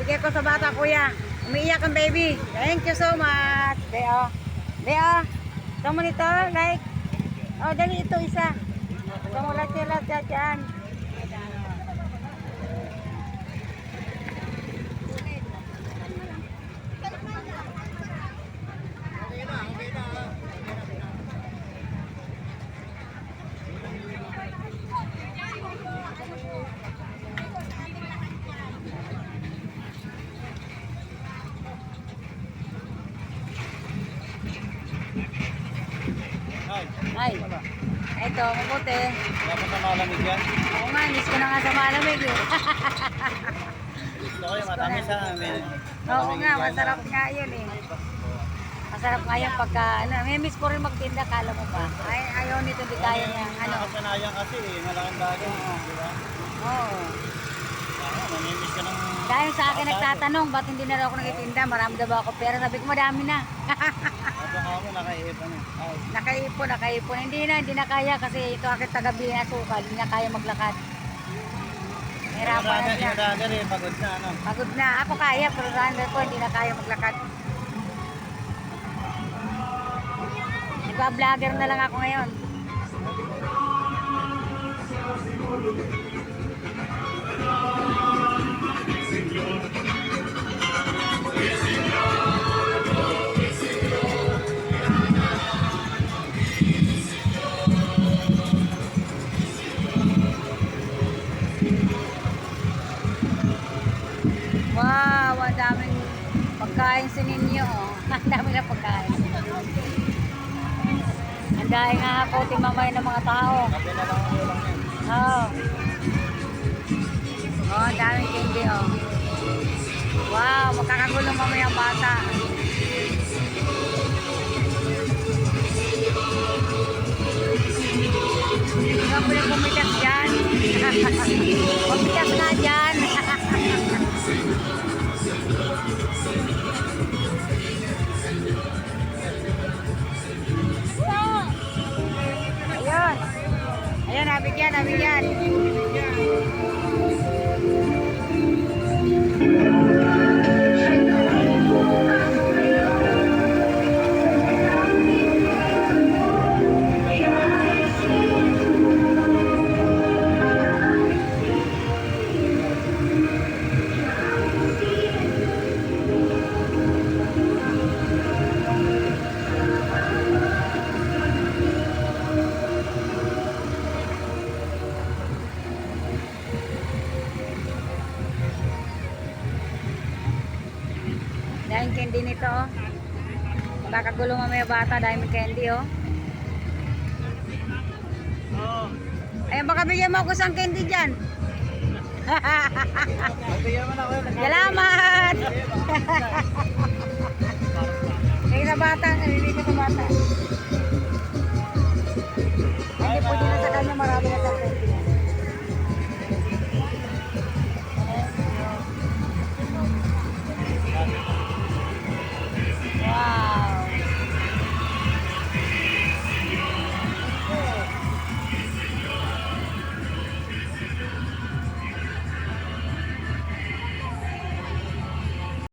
Bigay ko sa bata, kuya. Umiiyak ang baby. Thank you so much. Deo. Deo. Gusto mo nito? Like. Oh, dali ito isa. Gusto mo lahat dyan. Ay, ito, mabuti. Dapat na malamig yan. Oo nga, miss ko na nga sa malamig eh. Gusto ko yung matamis ha. Oo nga, masarap nga yun eh. Masarap nga yun pagka, may miss ko rin magtinda, kala mo ba? Ay, ayaw nito, di kaya niya, Nakasanayan kasi eh, malaking bagay. Di ba? Oo. Namimiss ka ng... Dahil sa akin nagtatanong, ba't hindi na raw ako nagtitinda? Marami daw ba ako pera? Sabi ko, madami na. Baka mo nakaiipon eh. Nakaipon. Hindi na kaya kasi ito aking tagabi na sukal. Hindi na kaya maglakad. Hirapan na siya. Yung eh, pagod na ano. Pagod na. Ako kaya, pero runner ko hindi na kaya maglakad. Nagpa-vlogger na lang ako ngayon. Wow, ang daming pagkain sa ninyo. Ang dami na pagkain. Ang dahil nga ako timamay ng mga tao. Kape na lang ang ulang yan. Oo. Oh, ang daming candy oh. Wow, magkakagulong mamaya ang bata. Hindi ka pwede pumitas dyan. Pumitas nga dyan. Ayun. Ayun, nabigyan. Dahil candy nito oh. Magkakagulo mamaya bata dahil may candy oh. Ayun, baka bigyan mo ako isang candy dyan. Bigyan mo na ako. Salamat! Hindi sa bata. Hindi ko sa bata. Hindi po din na sa kanya marami na sa candy.